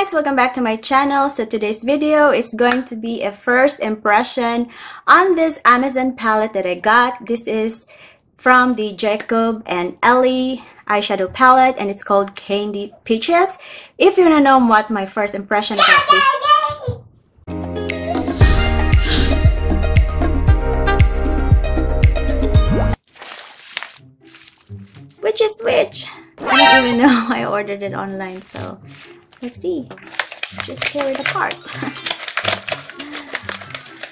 guys, welcome back to my channel. So today's video is going to be a first impression on this Amazon palette that I got. This is from the Jacob and Ellie eyeshadow palette and it's called Candy Peaches. If you want to know what my first impression about this, which is which? I don't even know. I ordered it online, so let's see. Just tear it apart.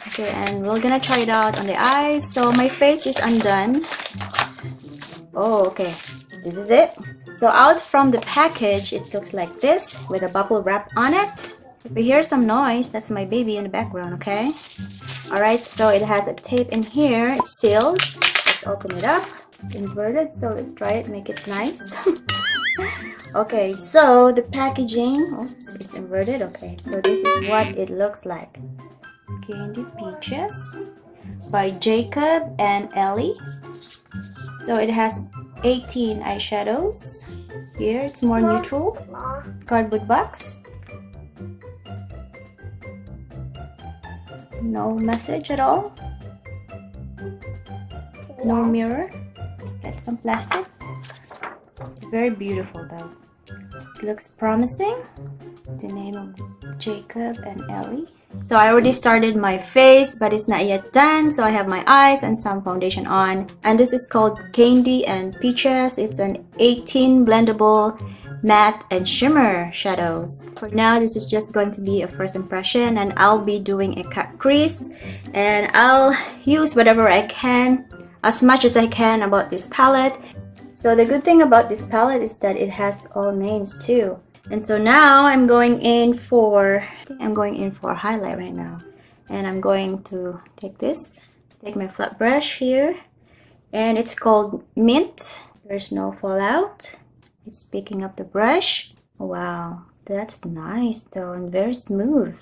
Okay, and we're gonna try it out on the eyes. So my face is undone. Oh, okay. This is it. So out from the package, it looks like this with a bubble wrap on it. If you hear some noise, that's my baby in the background, okay? Alright, so it has a tape in here. It's sealed. Let's open it up. It's inverted, so let's try it, make it nice. Okay, so the packaging, oops, it's inverted. Okay, so this is what it looks like. Candy Peaches by Jacob and Ellie. So it has 18 eyeshadows. Here it's more neutral. Cardboard box. No message at all. No mirror. Got some plastic. It's very beautiful though. It looks promising. The name of Jacob and Ellie. So I already started my face, but it's not yet done. So I have my eyes and some foundation on. And this is called Candy and Peaches. It's an 18 blendable matte and shimmer shadows. For now, this is just going to be a first impression, and I'll be doing a cut crease. And I'll use whatever I can, as much as I can about this palette. So the good thing about this palette is that it has all names too. And so now I'm going in for, I think I'm going in for a highlight right now. And I'm going to take my flat brush here. And it's called Mint. There's no fallout. It's picking up the brush. Wow, that's nice though, and very smooth.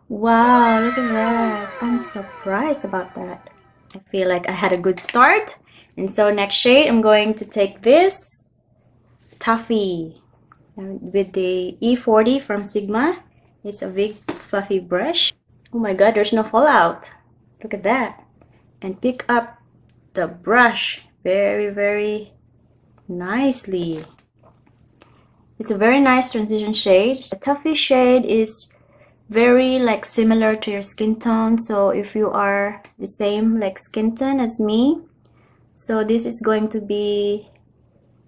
Wow, look at that. I'm surprised about that. I feel like I had a good start. And so next shade, I'm going to take this Toffee with the E40 from Sigma. It's a big fluffy brush. Oh my god, there's no fallout. Look at that. And pick up the brush very, very nicely. It's a very nice transition shade. The Toffee shade is very similar to your skin tone, so if you are the same skin tone as me, so this is going to be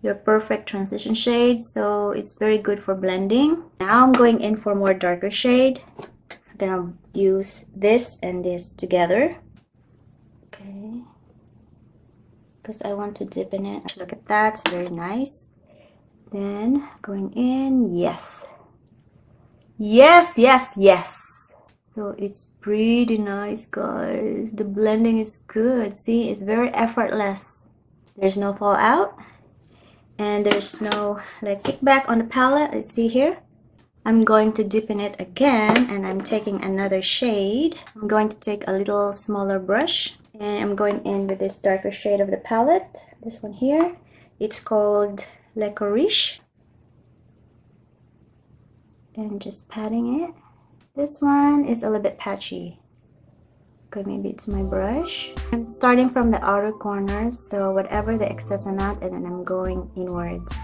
your perfect transition shade. So it's very good for blending. Now I'm going in for more darker shade. I'm gonna use this and this together, okay, because I want to dip in it. Look at that, it's very nice. Then going in, yes, so it's pretty nice, guys. The blending is good. See, it's very effortless. There's no fallout and there's no kickback on the palette. Let's see here. I'm going to dip in it again, and I'm taking another shade. I'm going to take a little smaller brush, and I'm going in with this darker shade of the palette. This one here, it's called Licorice. And just patting it. This one is a little bit patchy. Okay, maybe it's my brush. I'm starting from the outer corners, so whatever the excess amount, and then I'm going inwards.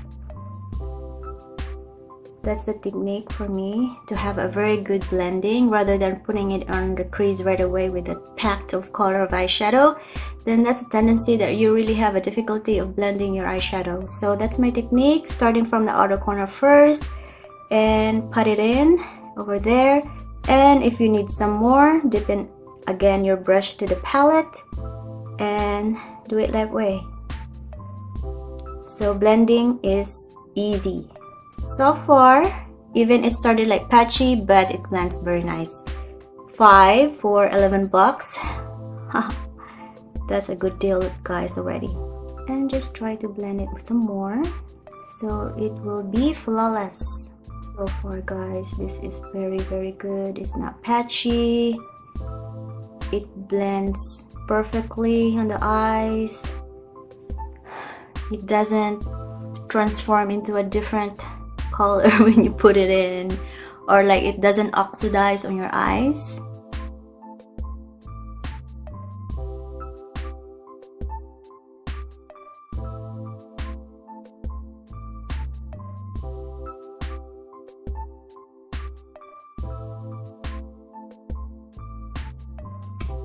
That's the technique for me, to have a very good blending rather than putting it on the crease right away with a pack of color of eyeshadow. Then that's a tendency that you really have a difficulty of blending your eyeshadow. So that's my technique, starting from the outer corner first and put it in over there. And if you need some more, dip in again your brush to the palette and do it that way. So blending is easy. So far, even it started patchy, but it blends very nice. 5 for 11 bucks. That's a good deal, guys, already. And just try to blend it with some more, so it will be flawless. So far, guys, this is very, very good. It's not patchy. It blends perfectly on the eyes. It doesn't transform into a different color when you put it in, or like it doesn't oxidize on your eyes.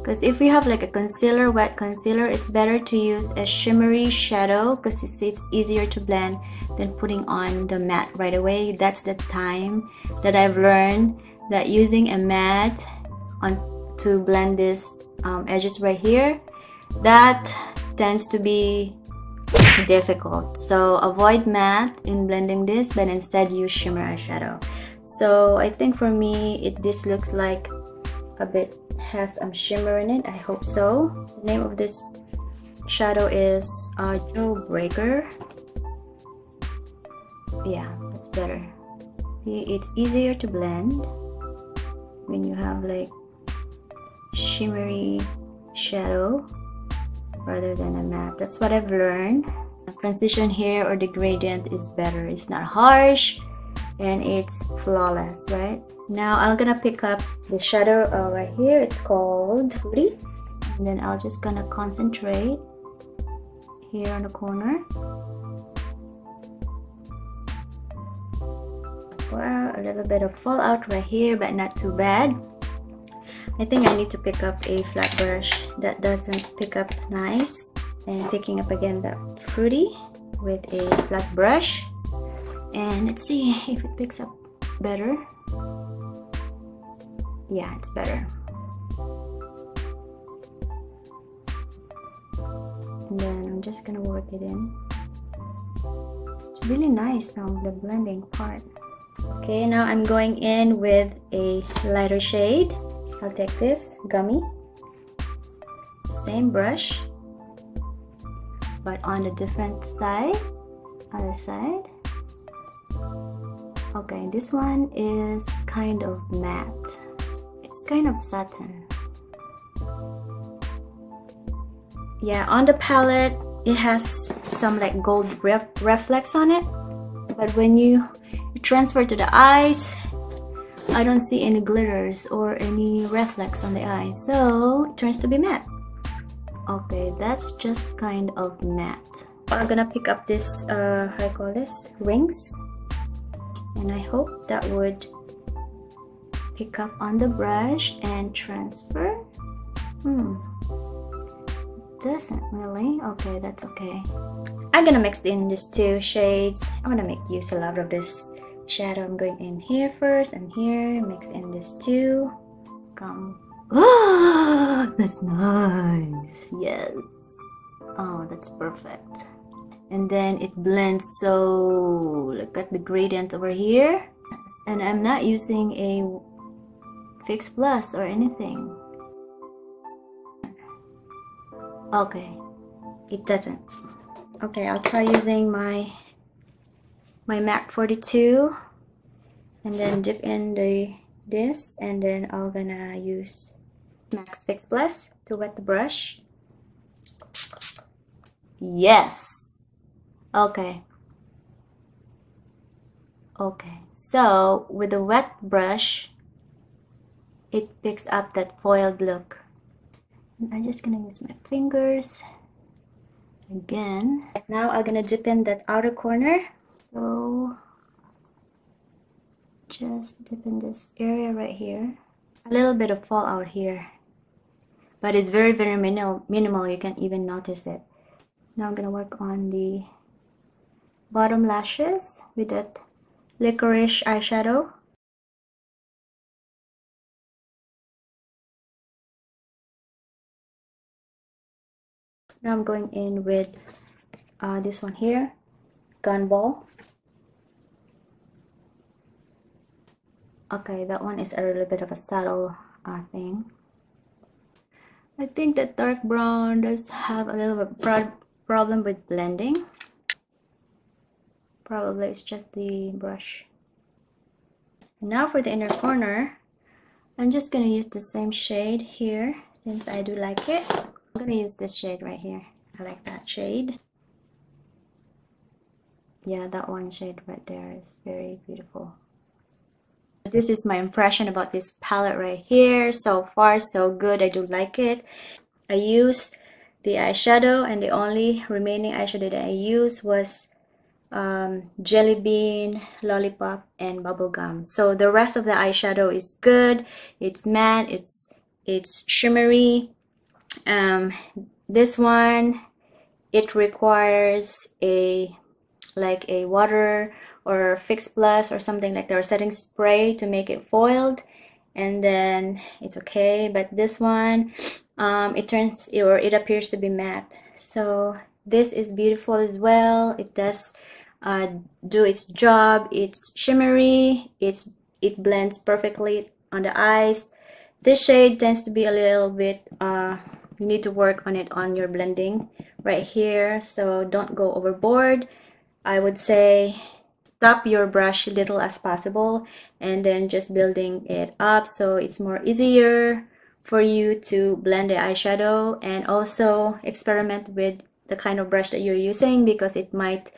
Because if you have like a concealer, wet concealer, it's better to use a shimmery shadow because it's easier to blend than putting on the matte right away. That's the time that I've learned that using a matte on to blend this edges right here, that tends to be difficult. So avoid matte in blending this, but instead use shimmer eyeshadow. So I think for me, this looks like a bit has some shimmer in it. I hope so. The name of this shadow is Breaker. Yeah, that's better. It's easier to blend when you have like shimmery shadow rather than a matte. That's what I've learned. The transition here or the gradient is better. It's not harsh and it's flawless, right? Now I'm gonna pick up the shadow right here. It's called Fruity, and then I'll just gonna concentrate here on the corner. Wow, a little bit of fallout right here, but not too bad. I think I need to pick up a flat brush that doesn't pick up nice, and picking up again that Fruity with a flat brush, and let's see if it picks up better. Yeah, it's better. And then I'm just gonna work it in. It's really nice now, the blending part. Okay, now I'm going in with a lighter shade. I'll take this Gummy, same brush, but on the different side, other side. Okay, this one is kind of matte. It's kind of satin. Yeah, on the palette, it has some like gold reflex on it, but when you transfer to the eyes, I don't see any glitters or any reflex on the eyes, so it turns to be matte. Okay, that's just kind of matte. I'm gonna pick up this, how do I call this? Rings. And I hope that would pick up on the brush and transfer. Doesn't really. Okay, that's okay. I'm gonna mix in these two shades. I'm gonna make use a lot of this shadow. I'm going in here first and here. Mix in this two. Come. Oh, that's nice. Yes. Oh, that's perfect. And then it blends, so look at the gradient over here. And I'm not using a Fix Plus or anything. Okay, it doesn't. Okay, I'll try using my MAC 42 and then dip in this, and then I'm gonna use MAC Fix Plus to wet the brush. Yes. Okay. Okay, so with the wet brush, it picks up that foiled look. And I'm just gonna use my fingers again. Now I'm gonna dip in that outer corner. So just dip in this area right here. A little bit of fallout here, but it's very minimal. You can't even notice it. Now I'm gonna work on the bottom lashes with that licorice eyeshadow. Now I'm going in with this one here, Gunball. Okay, that one is a little bit of a subtle thing. I think that dark brown does have a little bit problem with blending. Probably it's just the brush. And now for the inner corner, I'm just gonna use the same shade here since I do like it. I'm gonna use this shade right here. I like that shade. Yeah, that one shade right there is very beautiful. This is my impression about this palette right here. So far, so good. I do like it. I used the eyeshadow, and the only remaining eyeshadow that I used was Jelly Bean, Lollipop, and Bubblegum. So the rest of the eyeshadow is good. It's matte. It's shimmery. This one, it requires a water or Fix Plus or something like that, or setting spray to make it foiled, and then it's okay. But this one, it appears to be matte. So this is beautiful as well. It does do its job. It's shimmery. It blends perfectly on the eyes. This shade tends to be a little bit you need to work on it on your blending right here, so don't go overboard. I would say tap your brush little as possible, and then just building it up so it's more easier for you to blend the eyeshadow, and also experiment with the kind of brush that you're using, because it might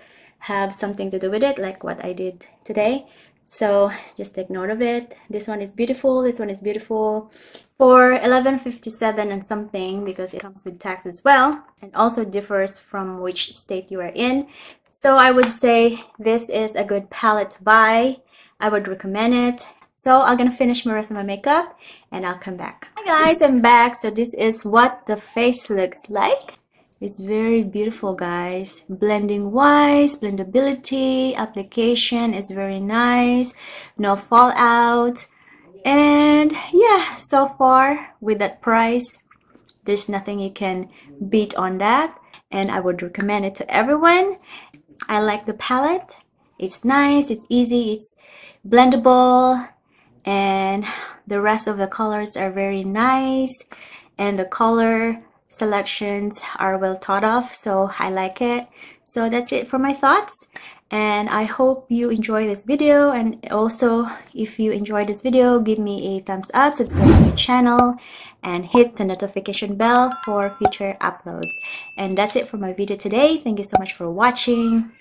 have something to do with it, like what I did today. So just take note of it. This one is beautiful. This one is beautiful for $11.57 and something, because it comes with tax as well, and also differs from which state you are in. So I would say this is a good palette to buy. I would recommend it. So I'm gonna finish my rest of my makeup and I'll come back. Hi guys, I'm back. So this is what the face looks like. It's very beautiful, guys. Blending wise, blendability, application is very nice, no fallout. And yeah, so far with that price, there's nothing you can beat on that, and I would recommend it to everyone. I like the palette. It's nice, it's easy, it's blendable, and the rest of the colors are very nice, and the color selections are well thought of, so I like it. So that's it for my thoughts, and I hope you enjoy this video. And also, if you enjoyed this video, give me a thumbs up, subscribe to my channel, and hit the notification bell for future uploads. And that's it for my video today. Thank you so much for watching.